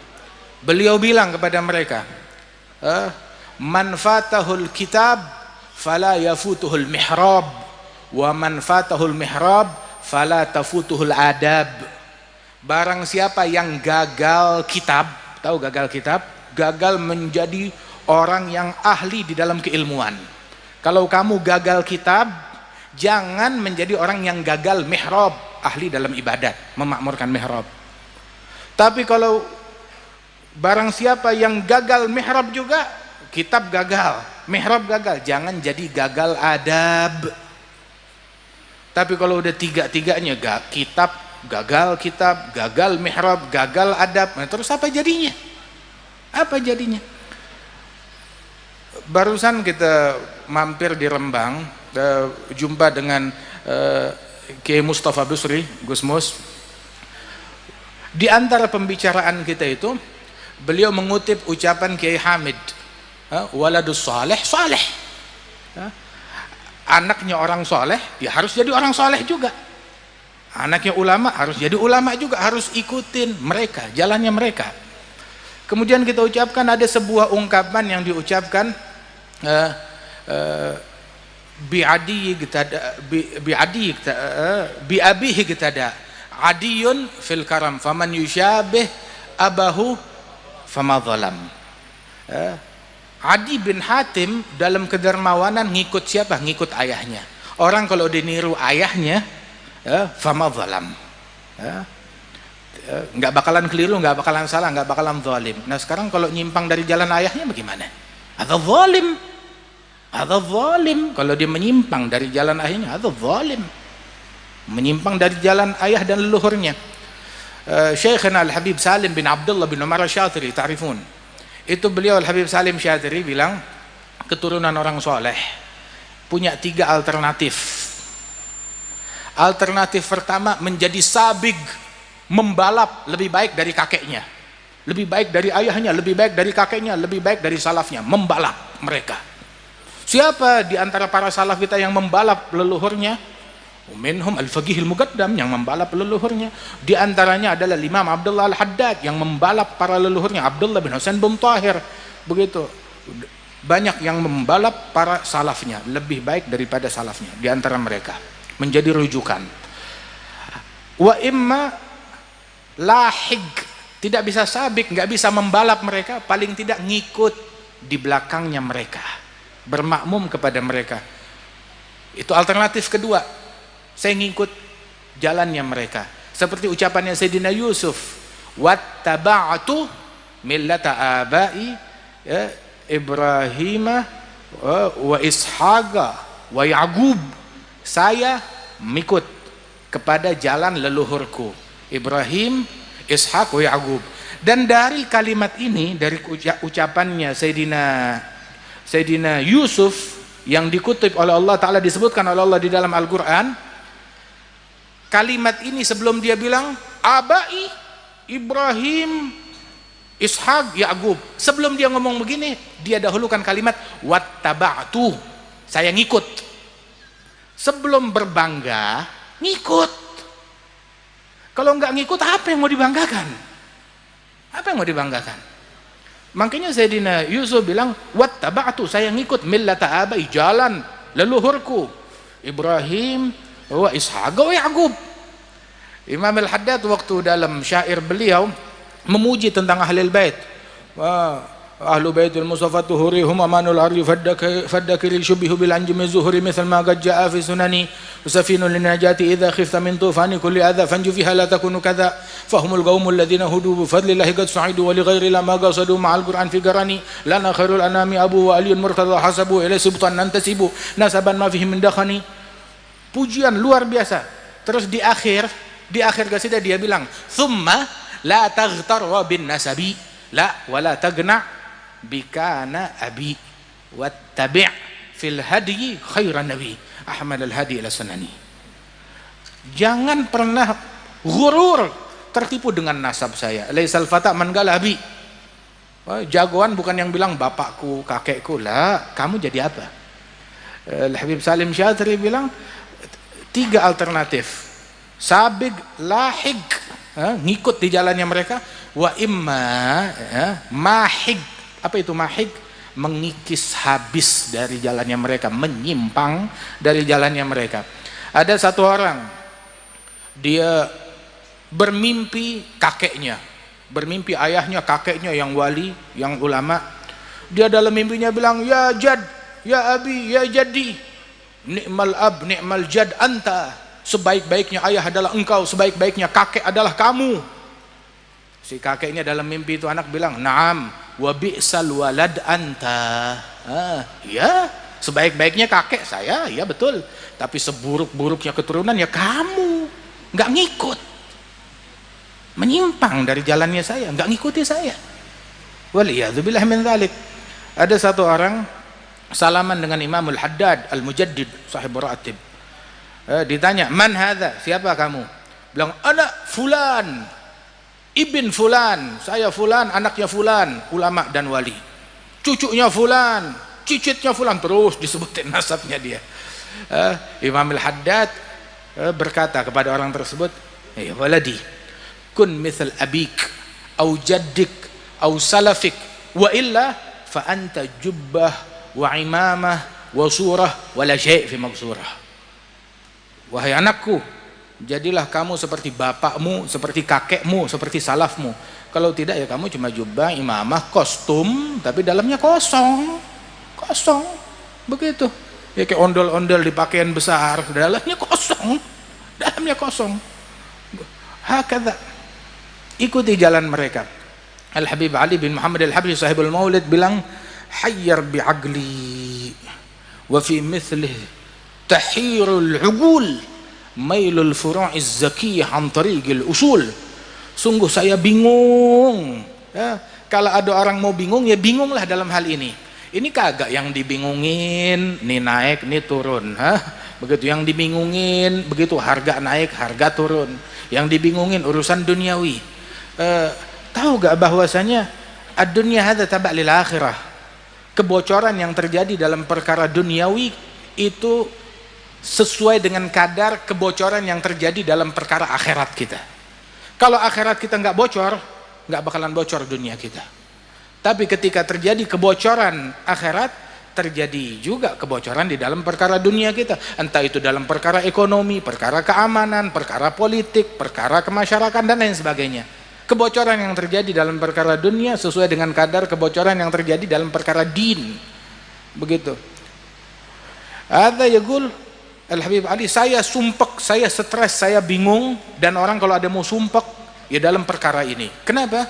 Beliau bilang kepada mereka, man fatahul kitab fala yafutuhul mihrab, wa man fatahul mihrab fala tafutuhul adab. Barang siapa yang gagal kitab, tahu gagal kitab? Gagal menjadi orang yang ahli di dalam keilmuan. Kalau kamu gagal kitab, jangan menjadi orang yang gagal mihrab, ahli dalam ibadat, memakmurkan mihrab. Tapi kalau barang siapa yang gagal mihrab juga, kitab gagal, mihrab gagal, jangan jadi gagal adab. Tapi kalau udah tiga-tiganya, kitab gagal, kitab gagal, mihrab gagal, adab, nah terus apa jadinya? Apa jadinya? Barusan kita mampir di Rembang, jumpa dengan Kiai Mustafa Busri, Gus Mus. Di antara pembicaraan kita itu, beliau mengutip ucapan Kiai Hamid, waladus saleh saleh. Anaknya orang soleh, dia harus jadi orang soleh juga. Anaknya ulama harus jadi ulama juga, harus ikutin mereka, jalannya mereka. Kemudian kita ucapkan, ada sebuah ungkapan yang diucapkan bi'adi bi'abihi gitada adiyun fil karam faman yushabih abahu fama zalam. Adi bin Hatim dalam kedermawanan ngikut siapa? Ngikut ayahnya. Orang kalau diniru ayahnya, fama zalam, nggak bakalan keliru, nggak bakalan salah, nggak bakalan zalim. Nah sekarang kalau nyimpang dari jalan ayahnya bagaimana? Atau zalim, atau zalim. Kalau dia menyimpang dari jalan ayahnya, atau zalim, menyimpang dari jalan ayah dan leluhurnya. Syekhana Al-Habib Salim bin Abdullah bin Umar Syatiri, ta'rifun, itu beliau Al-Habib Salim Syatiri bilang, keturunan orang soleh punya 3 alternatif. Alternatif pertama, menjadi sabig, membalap lebih baik dari kakeknya, lebih baik dari ayahnya, lebih baik dari kakeknya, lebih baik dari salafnya, membalap mereka. Siapa di antara para salaf kita yang membalap leluhurnya? Minhum al-faqihil muqaddam, yang membalap leluhurnya. Di antaranya adalah Imam Abdullah al-Haddad yang membalap para leluhurnya, Abdullah bin Husain bin Tahir. Begitu banyak yang membalap para salafnya, lebih baik daripada salafnya di antara mereka, menjadi rujukan. Wa imma lahig, tidak bisa sabik, nggak bisa membalap mereka, paling tidak ngikut di belakangnya mereka, bermakmum kepada mereka. Itu alternatif kedua, saya ngikut jalannya mereka, seperti ucapannya Sayyidina Yusuf, wattaba'tu millata abai ya, Ibrahim wa Ishaqa wa Ya'qub, saya mengikut kepada jalan leluhurku Ibrahim, Ishaq, wa Ya'qub. Dan dari kalimat ini, dari ucapannya Sayyidina Yusuf yang dikutip oleh Allah Ta'ala, disebutkan oleh Allah di dalam Al-Quran, kalimat ini sebelum dia bilang abai Ibrahim, Ishaq, Ya'qub, sebelum dia ngomong begini, dia dahulukan kalimat wattaba'tu, saya ngikut. Sebelum berbangga, ngikut. Kalau nggak ngikut, apa yang mau dibanggakan? Apa yang mau dibanggakan? Makanya Sayyidina Yusuf bilang wattaba'tu, saya ngikut millata abai, jalan leluhurku Ibrahim wa Ishaq wa Ya'qub. Imam Al-Haddad waktu dalam syair beliau memuji tentang ahlul bait. Ahlu baitul Mustafa tuhuri hum amanul ardi faddakiri syubihu bil anjumi zuhuri misal ma qad jaa fi sunani usafinu linajati idza khifta min tufani kulli adha fanju fiha la takunu kadha fahumul qaumul ladzina hudu bi fadlillahi qad su'idu wa li ghairi la ma qasadu ma'al qur'an fi garani lana khairul anami abu wa aliyun murtada hasabu ila subtan nantasibu nasaban ma fihi min dakhani. Pujian luar biasa. Terus di akhir qasidah dia bilang thumma la taghtar bin nasabi la wala tagna bikana abi wattabi' fil hadi khairan nabi Ahmad al-Hadi ila sunani. Jangan pernah ghurur, tertipu dengan nasab saya. Laisal fata man galabi. Jagoan bukan yang bilang bapakku, kakekku. Lah, kamu jadi apa? Al-Habib Salim Syadri bilang 3 alternatif. Sabig, lahig, ngikut di jalannya mereka, wa imma mahig. Apa itu mahig? Mengikis habis dari jalannya mereka, menyimpang dari jalannya mereka. Ada satu orang, dia bermimpi kakeknya, bermimpi ayahnya, kakeknya yang wali, yang ulama. Dia dalam mimpinya bilang, ya jad, ya abi, ya jadi, ni'mal ab, ni'mal jad anta. Sebaik-baiknya ayah adalah engkau, sebaik-baiknya kakek adalah kamu. Si kakeknya dalam mimpi itu anak bilang, "Na'am, wa bi'sal walad anta." Ya, sebaik-baiknya kakek saya, ya betul. Tapi seburuk-buruknya keturunan ya kamu. Enggak ngikut. Menyimpang dari jalannya saya, enggak ngikuti saya. Waliyadzubillah min dzalik. Ada satu orang salaman dengan Imam Al-Haddad Al-Mujaddid sahib Ratib. Ditanya, "Man hadza? Siapa kamu?" Bilang, "Ana fulan. Ibn fulan, saya fulan, anaknya fulan, ulama dan wali. Cucunya fulan, cicitnya fulan," terus disebutin nasabnya dia. Imam Al-Haddad berkata kepada orang tersebut, "Ya waladi, kun mithal abik, au jaddik, au salafik, wa illa fa anta jubbah, wa imamah, wa surah, wa la syai' fi maqsurah." Wahai anakku, jadilah kamu seperti bapakmu, seperti kakekmu, seperti salafmu. Kalau tidak ya kamu cuma jubah, imamah, kostum, tapi dalamnya kosong. Kosong. Begitu. Ya kayak ondel-ondel di pakaian besar, dalamnya kosong. Dalamnya kosong. Hakadha. Ikuti jalan mereka. Al-Habib Ali bin Muhammad Al-Habsyi sahibul Maulid bilang, "Hayyar bi'aqli wa fi mithlih tahirul uqul mailul furu'iz zakiyah an tariqil usul." Sungguh saya bingung ya, kalau ada orang mau bingung ya bingunglah dalam hal ini. Ini kagak yang dibingungin, nih naik, nih turun. Begitu yang dibingungin, begitu harga naik, harga turun. Yang dibingungin urusan duniawi. Tahu gak bahwasanya ad-dunya hadza taba' lil akhirah. Kebocoran yang terjadi dalam perkara duniawi itu sesuai dengan kadar kebocoran yang terjadi dalam perkara akhirat kita. Kalau akhirat kita nggak bocor, nggak bakalan bocor dunia kita. Tapi ketika terjadi kebocoran akhirat, terjadi juga kebocoran di dalam perkara dunia kita. Entah itu dalam perkara ekonomi, perkara keamanan, perkara politik, perkara kemasyarakatan dan lain sebagainya. Kebocoran yang terjadi dalam perkara dunia sesuai dengan kadar kebocoran yang terjadi dalam perkara din. Begitu. Ada yaqul Al-Habib Ali, saya sumpek, saya stres, saya bingung, dan orang kalau ada mau sumpek ya dalam perkara ini. Kenapa?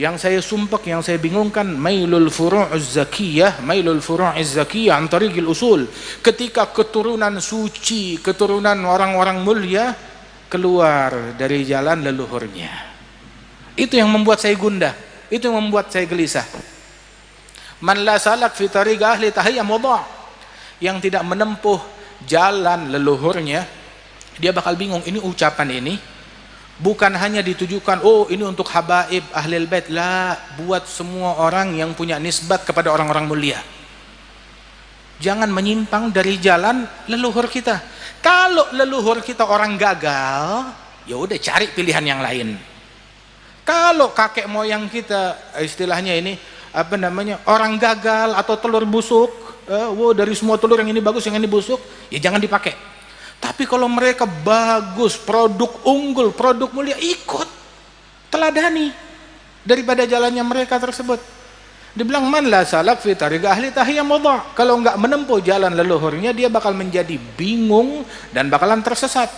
Yang saya sumpek, yang saya bingungkan, mailul furu'uz zakiyah, mailul furu'iz zakiyah an tariqil usul. Ketika keturunan suci, keturunan orang-orang mulia keluar dari jalan leluhurnya. Itu yang membuat saya gundah, itu yang membuat saya gelisah. Man la salak fi tariq ahli tahiyyah mudha'. Yang tidak menempuh jalan leluhurnya, dia bakal bingung. Ini ucapan ini bukan hanya ditujukan, oh ini untuk habaib ahlil bait, la, buat semua orang yang punya nisbat kepada orang-orang mulia. Jangan menyimpang dari jalan leluhur kita. Kalau leluhur kita orang gagal, ya udah cari pilihan yang lain. Kalau kakek moyang kita, istilahnya ini apa namanya, orang gagal atau telur busuk, dari semua telur yang ini bagus, yang ini busuk, ya jangan dipakai. Tapi kalau mereka bagus, produk unggul, produk mulia, ikut, teladani daripada jalannya mereka tersebut. Dibilang man la salak fi tariq ahli tahiyyah mudha'. Kalau enggak menempuh jalan leluhurnya, dia bakal menjadi bingung dan bakalan tersesat.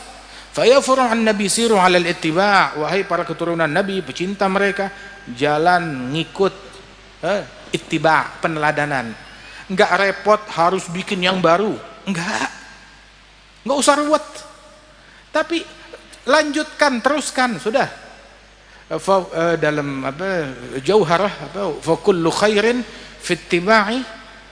Fa yafuru an nabi siru 'alal ittiba'. Wahai para keturunan Nabi, pecinta mereka, jalan ngikut ittiba', peneladanan. Enggak repot harus bikin yang baru, nggak usah ruwet, tapi lanjutkan, teruskan, sudah. Dalam apa jauharah, fa kullu khairin fi ittiba'i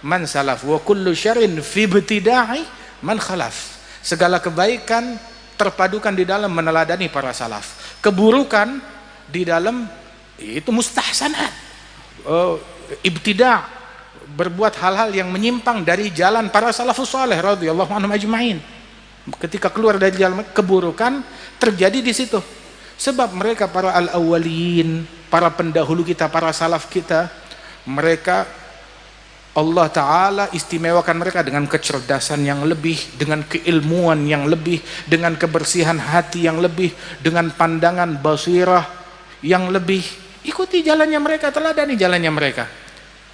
man salaf wa kullu syarrin fi ibtida'i man khalaf. Segala kebaikan terpadukan di dalam meneladani para salaf, keburukan di dalam itu mustahsanat, ibtida', berbuat hal-hal yang menyimpang dari jalan para salafus saleh radhiyallahu anhum ajma'in. Ketika keluar dari jalan keburukan, terjadi di situ. Sebab mereka para al-awwalin, para pendahulu kita, para salaf kita, mereka Allah Ta'ala istimewakan mereka dengan kecerdasan yang lebih, dengan keilmuan yang lebih, dengan kebersihan hati yang lebih, dengan pandangan basirah yang lebih. Ikuti jalannya mereka, teladani jalannya mereka.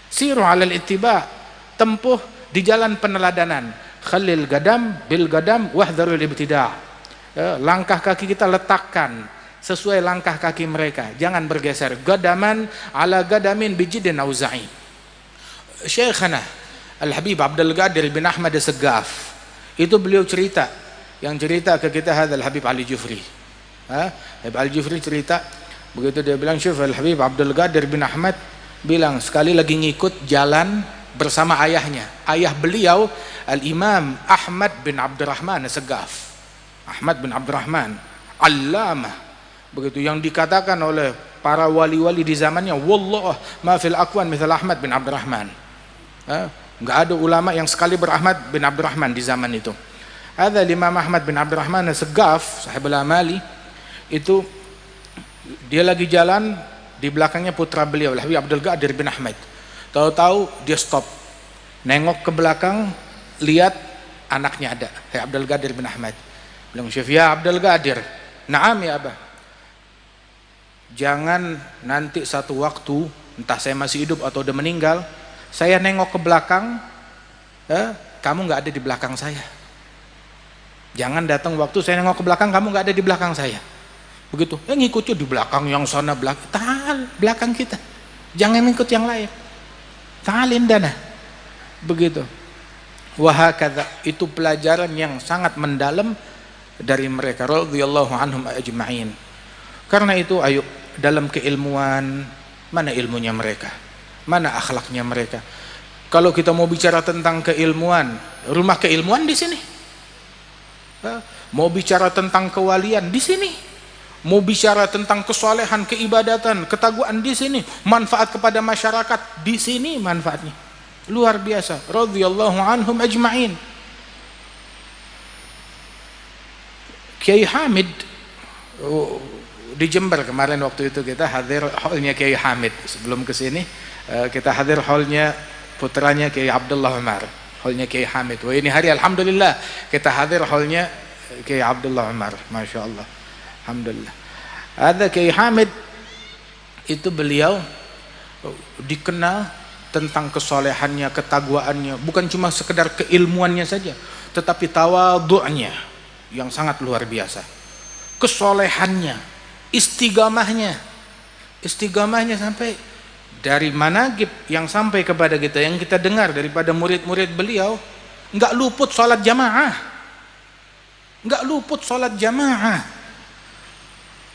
Siru 'alal ittiba', tempuh di jalan peneladanan. Khalil gadam bil gadam wahdharul ibtida'. Langkah kaki kita letakkan sesuai langkah kaki mereka, jangan bergeser. Gadaman ala gadamin bijidin auza'i. Syekhana Al-Habib Abdul Qadir bin Ahmad As-Saggaf, itu beliau cerita, yang cerita ke kita hadal Habib Ali Jufri. Habib Ali Jufri cerita, begitu dia bilang, Syekh Al-Habib Abdul Qadir bin Ahmad bilang sekali lagi ngikut jalan bersama ayahnya. Ayah beliau Al-Imam Ahmad bin Abdurrahman As-Saggaf. Ahmad bin Abdurrahman Allamah, begitu, yang dikatakan oleh para wali-wali di zamannya, wallah ma fil aqwan mithal Ahmad bin Abdurrahman. Enggak ada ulama yang sekali berahmad bin Abdurrahman di zaman itu. Ada Imam Ahmad bin Abdurrahman As-Saggaf, sahibul amali, itu dia lagi jalan, di belakangnya putra beliau Habib Abdul Qadir bin Ahmad. Tahu-tahu dia stop, nengok ke belakang, lihat anaknya ada, Abdul Qadir bin Ahmad. Bilang, Syekh, ya Abdul Qadir, na'am ya Abah, jangan nanti satu waktu, entah saya masih hidup atau udah meninggal, saya nengok ke belakang, kamu nggak ada di belakang saya. Jangan datang waktu saya nengok ke belakang, kamu nggak ada di belakang saya. Begitu, ngikutnya di belakang yang sana, belakang kita, jangan ikut yang lain. Ta'alin dana, begitu. Wahakadha, itu pelajaran yang sangat mendalam dari mereka radhiyallahu anhum ajma'in. Karena itu, ayo, dalam keilmuan, mana ilmunya mereka, mana akhlaknya mereka. Kalau kita mau bicara tentang keilmuan, rumah keilmuan di sini. Mau bicara tentang kewalian di sini. Mau bicara tentang kesolehan, keibadatan, ketakwaan di sini. Manfaat kepada masyarakat di sini manfaatnya. Luar biasa. Radhiyallahu anhum ajma'in. Kiai Hamid di Jember kemarin waktu itu kita hadir hallnya Kiai Hamid. Sebelum ke sini kita hadir hallnya putranya Kiai Abdullah Umar, hallnya Kiai Hamid. Wah, ini hari alhamdulillah kita hadir hallnya Kiai Abdullah Umar, masya Allah, alhamdulillah. Ada Kiai Hamid itu, beliau dikenal tentang kesolehannya, ketakwaannya, bukan cuma sekedar keilmuannya saja, tetapi tawadhu'nya yang sangat luar biasa, kesolehannya, istiqamahnya sampai dari manaqib yang sampai kepada kita, yang kita dengar daripada murid-murid beliau, nggak luput sholat jamaah,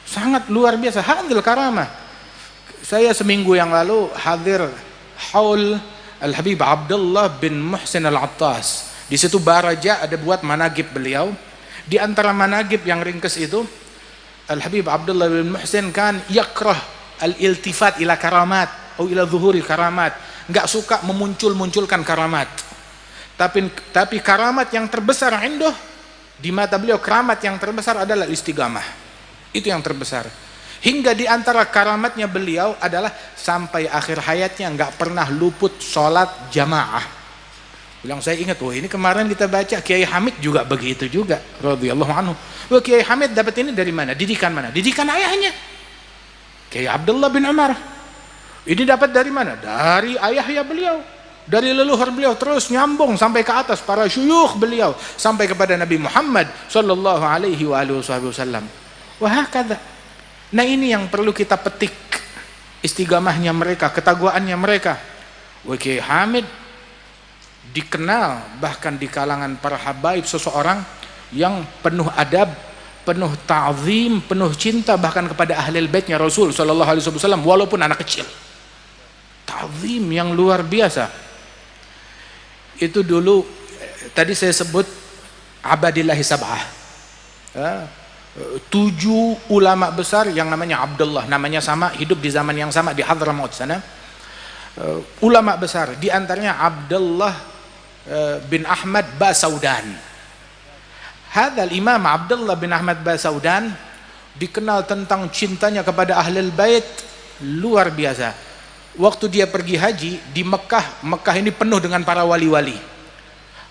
sangat luar biasa. Hadil karamah. Saya seminggu yang lalu hadir haul Al-Habib Abdullah bin Muhsin Al-Attas. Di situ Baraja ada buat manaqib beliau. Di antara manaqib yang ringkes itu, Al-Habib Abdullah bin Muhsin kan yakrah al-iltifat ila karamat atau ila zuhuri karamat, enggak suka memunculkan karamat. Tapi karamat yang terbesar indah di mata beliau, karamat yang terbesar adalah istiqamah. Itu yang terbesar. Hingga di antara karamatnya beliau adalah sampai akhir hayatnya enggak pernah luput sholat jamaah. Bilang, saya ingat, wah ini kemarin kita baca Kiai Hamid juga begitu juga, radhiyallahu anhu. Wah, Kiai Hamid dapat ini dari mana? Didikan mana? Didikan ayahnya, Kiai Abdullah bin Umar. Ini dapat dari mana? Dari ayahnya beliau, dari leluhur beliau, terus nyambung sampai ke atas para syuyukh beliau, sampai kepada Nabi Muhammad sallallahu alaihi wasallam. Wah, hakadha. Nah, ini yang perlu kita petik, istiqamahnya mereka, ketakwaannya mereka. Wah, Kiai Hamid dikenal bahkan di kalangan para habaib, seseorang yang penuh adab, penuh ta'zim, penuh cinta bahkan kepada ahlul baitnya Rasul sallallahu alaihi wasallam walaupun anak kecil. Ta'zim yang luar biasa. Itu dulu tadi saya sebut abadillahi sab'ah. 7 ulama besar yang namanya Abdullah, namanya sama, hidup di zaman yang sama di Hadramaut sana. Ulama besar, di antaranya Abdullah bin Ahmad Basaudan. Hadzal Imam Abdullah bin Ahmad Basaudan dikenal tentang cintanya kepada ahlul bait luar biasa. Waktu dia pergi haji di Mekah ini penuh dengan para wali-wali.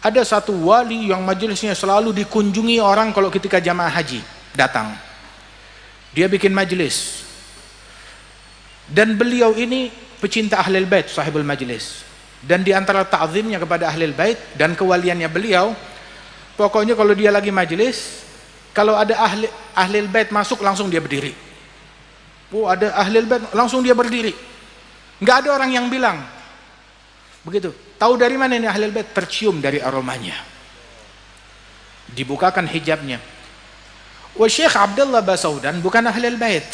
Ada satu wali yang majelisnya selalu dikunjungi orang kalau ketika jamaah haji datang. Dia bikin majelis. Dan beliau ini pecinta ahlul bait, sahibul majlis. Dan di antara ta'zimnya kepada ahlul bait dan kewaliannya beliau, pokoknya kalau dia lagi majelis, kalau ada ahlul bait masuk langsung dia berdiri. Ada ahlul bait langsung dia berdiri. Enggak ada orang yang bilang begitu. Tahu dari mana ini ahlul bait? Tercium dari aromanya. Dibukakan hijabnya. Syekh Abdullah Basaudan bukan ahlul bait.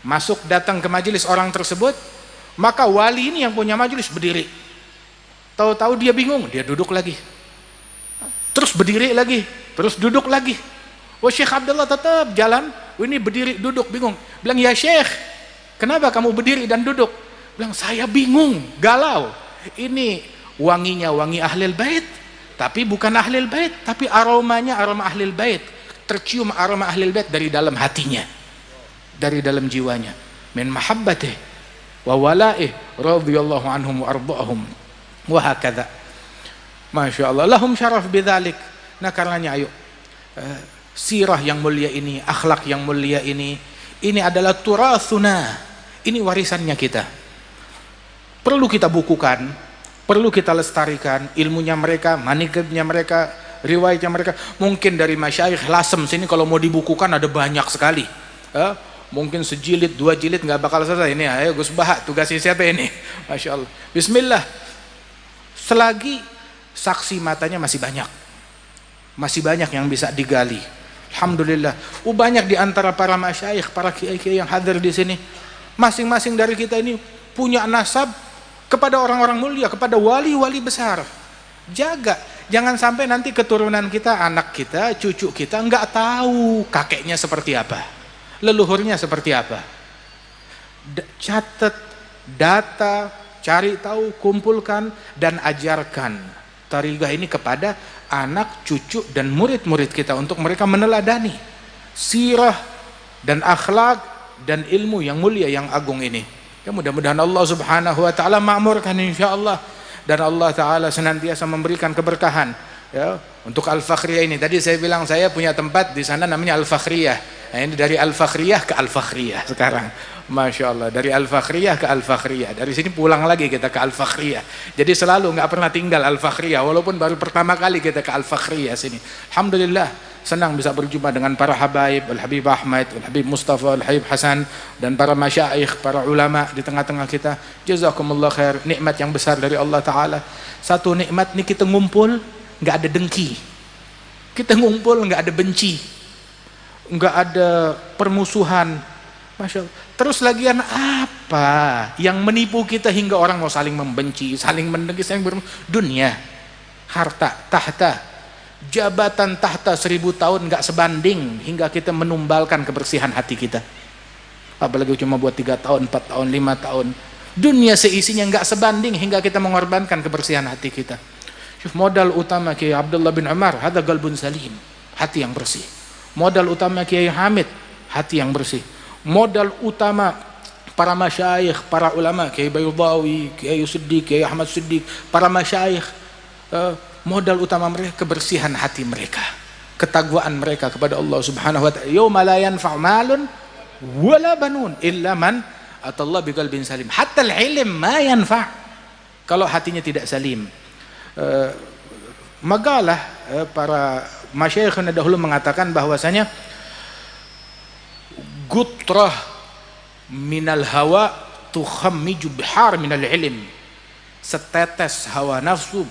Masuk datang ke majelis orang tersebut, maka wali ini yang punya majelis berdiri. Tahu-tahu dia bingung, dia duduk lagi. Terus berdiri lagi, terus duduk lagi. Syekh Abdullah tetap jalan, ini berdiri duduk bingung. Bilang, "Ya Syekh, kenapa kamu berdiri dan duduk?" Bilang, "Saya bingung, galau. Ini wanginya wangi ahlul bait, tapi bukan ahlul bait, tapi aromanya aroma ahlul bait. Tercium aroma ahlul bait dari dalam hatinya, dari dalam jiwanya. Min mahabbatih wa wala'ih radhiyallahu anhum wa arda'ahum wa hakadha." Masya Allah, lahum syaraf bidzalik. Nah, karenanya ayo, sirah yang mulia ini, akhlak yang mulia ini adalah turathuna, ini warisannya kita. Perlu kita bukukan, perlu kita lestarikan ilmunya mereka, manaqibnya mereka, riwayatnya mereka. Mungkin dari masyayikh Lasem sini kalau mau dibukukan ada banyak sekali. Mungkin sejilid, 2 jilid nggak bakal selesai. Ini ayo Gus Baha, tugasnya siapa ini? Masya Allah. Bismillah. Selagi saksi matanya masih banyak yang bisa digali. Alhamdulillah. Banyak di antara para masyayikh, para kiai-kiai yang hadir di sini, masing-masing dari kita ini punya nasab kepada orang-orang mulia, kepada wali-wali besar. Jaga, jangan sampai nanti keturunan kita, anak kita, cucu kita nggak tahu kakeknya seperti apa, leluhurnya seperti apa. Catat data, cari tahu, kumpulkan dan ajarkan tariqah ini kepada anak, cucu dan murid-murid kita untuk mereka meneladani sirah dan akhlak dan ilmu yang mulia yang agung ini. Ya, mudah-mudahan Allah Subhanahu wa taala makmurkan insyaallah, dan Allah taala senantiasa memberikan keberkahan ya untuk Al-Fakhriyah ini. Tadi saya bilang saya punya tempat di sana namanya Al-Fakhriyah. Nah, ini dari Al-Fakhriyah ke Al-Fakhriyah sekarang. Masya Allah, dari Al-Fakhriyah ke Al-Fakhriyah. Dari sini pulang lagi kita ke Al-Fakhriyah. Jadi selalu nggak pernah tinggal Al-Fakhriyah, walaupun baru pertama kali kita ke Al-Fakhriyah sini. Alhamdulillah, senang bisa berjumpa dengan para habaib, Al-Habib Ahmad, Al-Habib Mustafa, Al-Habib Hasan, dan para masyaikh, para ulama di tengah-tengah kita. Jazakumullah khair, nikmat yang besar dari Allah Ta'ala. Satu nikmat nih, kita ngumpul, nggak ada dengki. Kita ngumpul, nggak ada benci, nggak ada permusuhan. Masya Allah. Terus lagian apa yang menipu kita hingga orang mau saling membenci, saling mendengki, saling dunia, harta, tahta, jabatan tahta 1000 tahun nggak sebanding hingga kita menumbalkan kebersihan hati kita. Apalagi cuma buat 3 tahun, 4 tahun, 5 tahun. Dunia seisinya nggak sebanding hingga kita mengorbankan kebersihan hati kita. Modal utama Kiai Abdullah bin Umar, hada qalbun salim, hati yang bersih. Modal utama Kiai Hamid, hati yang bersih. Modal utama para masyayikh, para ulama, Kiai Bayudawi, Kiai Siddiq, Kiai Ahmad Siddiq, para masyayikh, modal utama mereka kebersihan hati mereka, ketakwaan mereka kepada Allah Subhanahu wa ta'ala. Yauma la yanfa'u malun wala banun illa man atallah biqalbin salim. Hatta al-ilm ma yanfa' kalau hatinya tidak salim. Magalah para masyayikh dahulu mengatakan bahwasanya gutrah minal hawa tukhammiju bihar minal ilm. Setetes hawa nafsu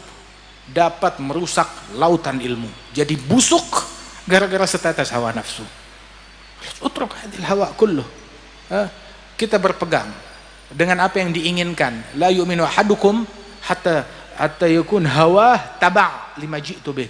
dapat merusak lautan ilmu. Jadi busuk gara-gara setetes hawa nafsu. Utruk hadil hawa kulluh. Kita berpegang dengan apa yang diinginkan. La yu'minu ahadukum hatta yakun hawa taba' lima ji'tu bih.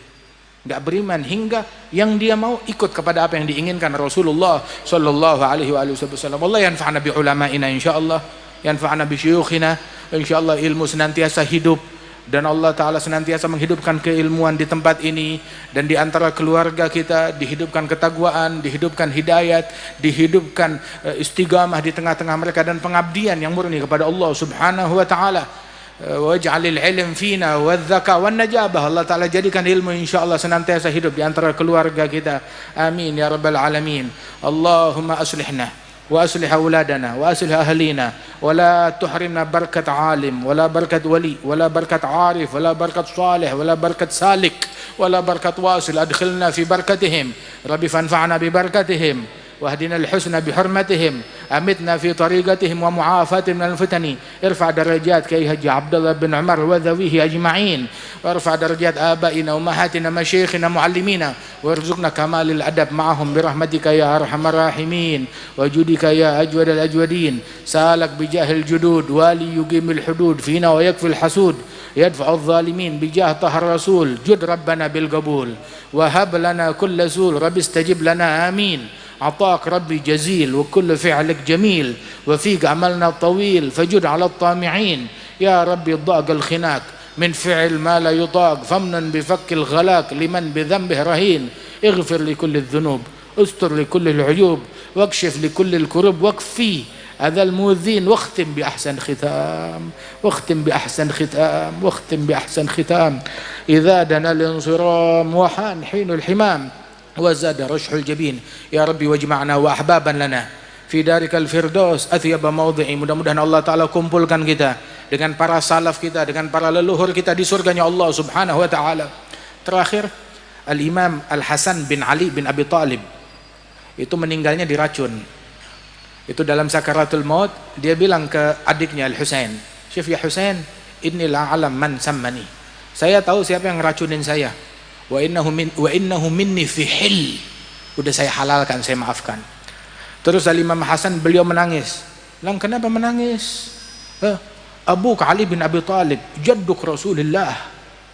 Enggak beriman hingga yang dia mau ikut kepada apa yang diinginkan Rasulullah sallallahu alaihi wasallam. Allah yanfa'na bi ulama'ina insyaallah, yanfa'na bi syuyukhina insyaallah. Ilmu senantiasa hidup dan Allah taala senantiasa menghidupkan keilmuan di tempat ini, dan di antara keluarga kita dihidupkan ketakwaan, dihidupkan hidayat, dihidupkan istiqamah di tengah-tengah mereka, dan pengabdian yang murni kepada Allah Subhanahu wa taala. Waj'alil ilm fina wadzaka wan najabah. Allah taala jadikan ilmu insyaallah senantiasa hidup di antara keluarga kita. Amin ya rabbal alamin. Allahumma aslihna wa aslih auladana wa aslih ahlina wa la tuhrimna barakat alim wa la barakat wali wa la barakat arif wa la barakat salih wa la barakat salik wa la barakat wasil. Adkhilna fi barakatihim rabbi fanfa'na bi barakatihim واهدنا الحسنى بحرمتهم أمتنا في طريقتهم ومعافاتهم من الفتن. ارفع درجات كي هج عبد الله بن عمر وذويه أجمعين، وارفع درجات آبائنا وأمهاتنا مشايخنا معلمينا، وارزقنا كمال الأدب معهم برحمتك يا أرحم الراحمين وجودك يا أجود الأجودين. سالك بجاه الجدود والي يقيم الحدود فينا ويكفي الحسود يدفع الظالمين بجاه طه الرسول. جد ربنا بالقبول وهب لنا كل سول رب استجب لنا آمين. عطاك ربي جزيل وكل فعلك جميل وفيك عملنا طويل فجد على الطامعين. يا ربي ضاق الخناق من فعل ما لا يطاق فمن بفك الغلاك لمن بذنبه رهين. اغفر لكل الذنوب استر لكل العيوب واكشف لكل الكرب واكفي هذا المؤذين واختم بأحسن ختام واختم بأحسن ختام واختم بأحسن ختام. إذا دنا الانصرام وحان حين الحمام وزاد رشح الجبين. يا ربي واجمعنا وأحبابا لنا في دارك الفردوس أثيب موضعي. Mudah-mudahan Allah Ta'ala kumpulkan kita dengan para salaf kita, dengan para leluhur kita di surganya Allah Subhanahu wa Ta'ala. Terakhir, Al-Imam Al-Hasan bin Ali bin Abi Talib itu meninggalnya diracun. Itu dalam sakaratul maut dia bilang ke adiknya Al-Husain, "Syif ya Husain, inni la alam man sammani." Saya tahu siapa yang ngeracunin saya. Wa innahu minni fi hil. Udah saya halalkan, saya maafkan. Terus Al-Imam Hasan beliau menangis. Bilang, kenapa menangis? Abuk Ali bin Abi Talib, jadduk Rasulullah,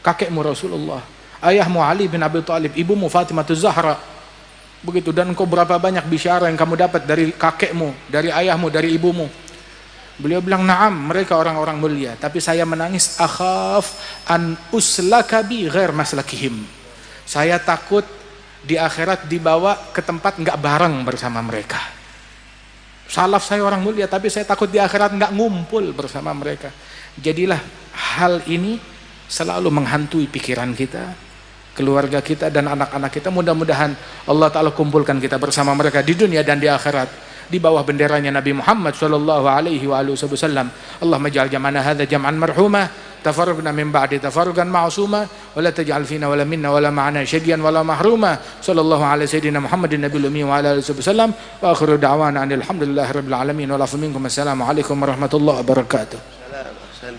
kakekmu Rasulullah. Ayahmu Ali bin Abi Talib, ibumu Fatimah Zahra. Begitu, dan engkau berapa banyak bisyara yang kamu dapat dari kakekmu, dari ayahmu, dari ibumu. Beliau bilang, na'am, mereka orang-orang mulia, tapi saya menangis, akhaf an uslaka bi ghair maslakihim. Saya takut di akhirat dibawa ke tempat enggak bareng bersama mereka. Salaf saya orang mulia, tapi saya takut di akhirat enggak ngumpul bersama mereka. Jadilah hal ini selalu menghantui pikiran kita, keluarga kita dan anak-anak kita. Mudah-mudahan Allah Ta'ala kumpulkan kita bersama mereka di dunia dan di akhirat, di bawah benderanya Nabi Muhammad sallallahu alaihi wasallam. Allahumma ij'al jam'ana hadza jam'an marhuma, tafarraqna min ba'di tafarruqan ma'suma, wa la taj'al fina wa la minna wa la ma'ana syadiyan wa la mahruma. Sallallahu alaihi sayyidina Muhammadin nabiyil ummi wa ala alihi wasallam. Wa akhiru da'wana alhamdulillahi rabbil alamin wa lafu minkum. Assalamu alaikum warahmatullahi wabarakatuh.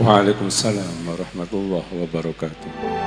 Waalaikumsalam warahmatullahi wabarakatuh.